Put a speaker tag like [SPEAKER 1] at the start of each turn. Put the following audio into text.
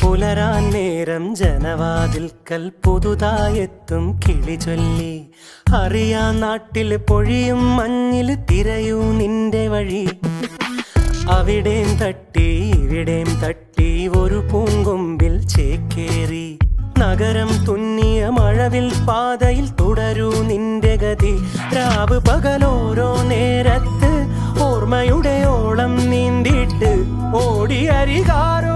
[SPEAKER 1] പുലരാൻ നേരം ജനവാതിൽക്കൽ പുതുതായെത്തും കിളി ചൊല്ലി. അറിയാൻ നാട്ടിൽ പൊഴിയും മഞ്ഞിൽ തിരയൂ നിന്റെ വഴി. അവിടേം തട്ടി ഇവിടേം തട്ടി ഒരു പൂങ്കൊമ്പിൽ ചേക്കേറി. നഗരം തുന്നിയ മഴവിൽ പാതയിൽ തുടരൂ നിന്റെ ഗതി. രാവ് പകലോരോ നേരത്ത് ഓർമ്മയുടെ ഓളം നീന്തിട്ട് ഓടിയരികാരോ